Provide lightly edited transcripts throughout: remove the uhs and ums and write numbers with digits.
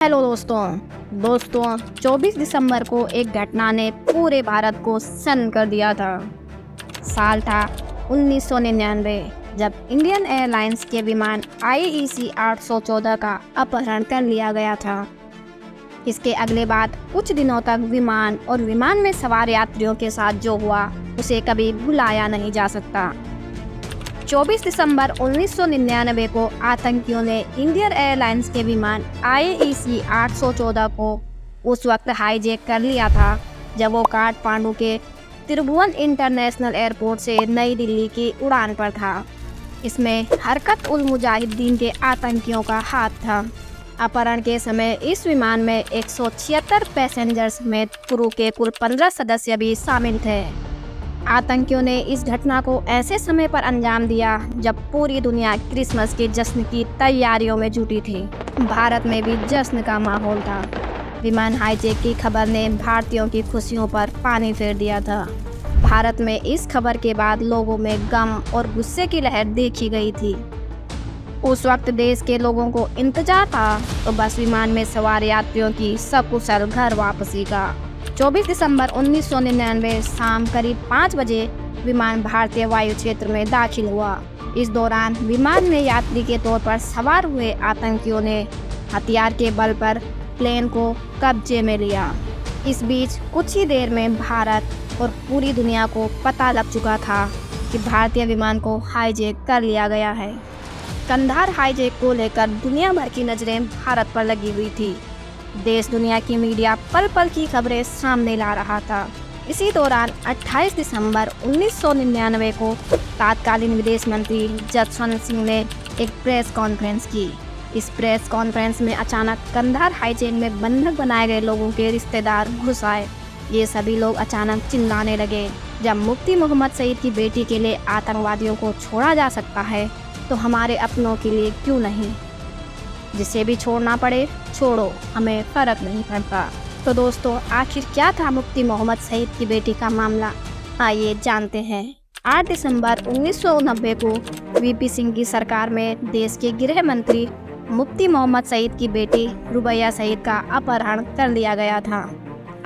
Hello दोस्तों 24 दिसंबर को एक घटना ने पूरे भारत को सन्न कर दिया था। साल था 1999 जब इंडियन एयरलाइंस के विमान IEC 814 का अपहरण कर लिया गया था। इसके अगले बाद कुछ दिनों तक विमान और विमान में सवार यात्रियों के साथ जो हुआ उसे कभी भुलाया नहीं जा सकता। 24 दिसंबर 1999 को आतंकियों ने इंडियन एयरलाइंस के विमान IEC 814 को उस वक्त हाईजैक कर लिया था जब वो काठमांडू के त्रिभुवन इंटरनेशनल एयरपोर्ट से नई दिल्ली की उड़ान पर था। इसमें हरकत उल मुजाहिदीन के आतंकियों का हाथ था। अपहरण के समय इस विमान में 176 पैसेंजर समेत क्रू के कुल 15 सदस्य भी शामिल थे। आतंकियों ने इस घटना को ऐसे समय पर अंजाम दिया जब पूरी दुनिया क्रिसमस के जश्न की तैयारियों में जुटी थी। भारत में भी जश्न का माहौल था। विमान हाईजैक की खबर ने भारतीयों की खुशियों पर पानी फेर दिया था। भारत में इस खबर के बाद लोगों में गम और गुस्से की लहर देखी गई थी। उस वक्त देश के लोगों को इंतजार था तो बस विमान में सवार यात्रियों की सकुशल घर वापसी का। 24 दिसंबर 1999 शाम करीब 5 बजे विमान भारतीय वायु क्षेत्र में दाखिल हुआ। इस दौरान विमान में यात्री के तौर पर सवार हुए आतंकियों ने हथियार के बल पर प्लेन को कब्जे में लिया। इस बीच कुछ ही देर में भारत और पूरी दुनिया को पता लग चुका था कि भारतीय विमान को हाईजैक कर लिया गया है। कंधार हाईजैक को लेकर दुनिया भर की नज़रें भारत पर लगी हुई थी। देश दुनिया की मीडिया पल पल की खबरें सामने ला रहा था। इसी दौरान 28 दिसंबर 1999 को तत्कालीन विदेश मंत्री जसवंत सिंह ने एक प्रेस कॉन्फ्रेंस की। इस प्रेस कॉन्फ्रेंस में अचानक कंधार हाईजैक में बंधक बनाए गए लोगों के रिश्तेदार घुस आए। ये सभी लोग अचानक चिल्लाने लगे, जब मुफ्ती मोहम्मद सईद की बेटी के लिए आतंकवादियों को छोड़ा जा सकता है तो हमारे अपनों के लिए क्यों नहीं? जिसे भी छोड़ना पड़े छोड़ो, हमें फ़र्क नहीं पड़ता। तो दोस्तों, आखिर क्या था मुफ्ती मोहम्मद सईद की बेटी का मामला? आइए जानते हैं। 8 दिसंबर 1990 को VP सिंह की सरकार में देश के गृह मंत्री मुफ्ती मोहम्मद सईद की बेटी रुबैया सईद का अपहरण कर लिया गया था।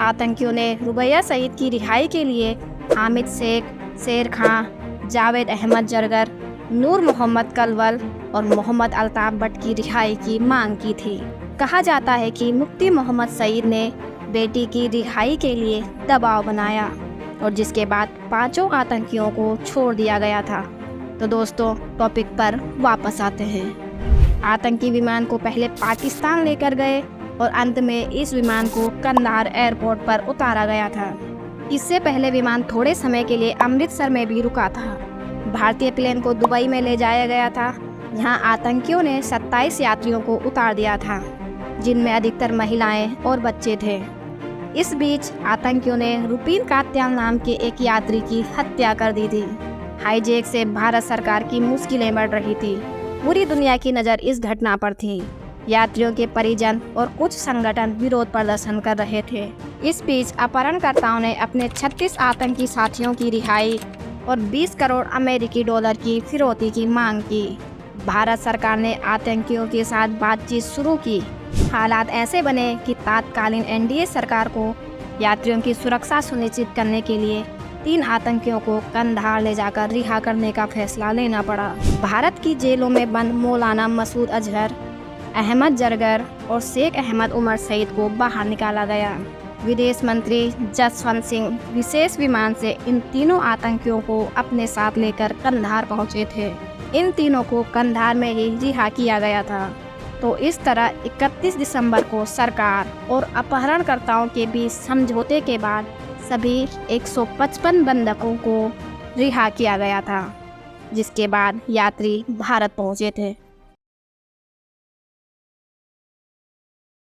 आतंकियों ने रुबैया सईद की रिहाई के लिए हामिद शेख, शेर खां, जावेद अहमद जरगर, नूर मोहम्मद कलवल और मोहम्मद अल्ताफ भट्ट की रिहाई की मांग की थी। कहा जाता है कि मुफ्ती मोहम्मद सईद ने बेटी की रिहाई के लिए दबाव बनाया और जिसके बाद 5 आतंकियों को छोड़ दिया गया था। तो दोस्तों, टॉपिक पर वापस आते हैं। आतंकी विमान को पहले पाकिस्तान लेकर गए और अंत में इस विमान को कंधार एयरपोर्ट पर उतारा गया था। इससे पहले विमान थोड़े समय के लिए अमृतसर में भी रुका था। भारतीय प्लेन को दुबई में ले जाया गया था, जहां आतंकियों ने 27 यात्रियों को उतार दिया था, जिनमें अधिकतर महिलाएं और बच्चे थे। इस बीच आतंकियों ने रुपीन कात्याल नाम के एक यात्री की हत्या कर दी थी। हाईजैक से भारत सरकार की मुश्किलें बढ़ रही थी। पूरी दुनिया की नज़र इस घटना पर थी। यात्रियों के परिजन और कुछ संगठन विरोध प्रदर्शन कर रहे थे। इस बीच अपहरणकर्ताओं ने अपने 36 आतंकी साथियों की रिहाई और 20 करोड़ अमेरिकी डॉलर की फिरौती की मांग की। भारत सरकार ने आतंकियों के साथ बातचीत शुरू की। हालात ऐसे बने कि तत्कालीन NDA सरकार को यात्रियों की सुरक्षा सुनिश्चित करने के लिए 3 आतंकियों को कंधार ले जाकर रिहा करने का फैसला लेना पड़ा। भारत की जेलों में बंद मौलाना मसूद अजहर, अहमद जरगर और शेख अहमद उमर सईद को बाहर निकाला गया। विदेश मंत्री जसवंत सिंह विशेष विमान से इन तीनों आतंकियों को अपने साथ लेकर कंधार पहुंचे थे। इन तीनों को कंधार में ही रिहा किया गया था। तो इस तरह 31 दिसंबर को सरकार और अपहरणकर्ताओं के बीच समझौते के बाद सभी 155 बंधकों को रिहा किया गया था, जिसके बाद यात्री भारत पहुंचे थे।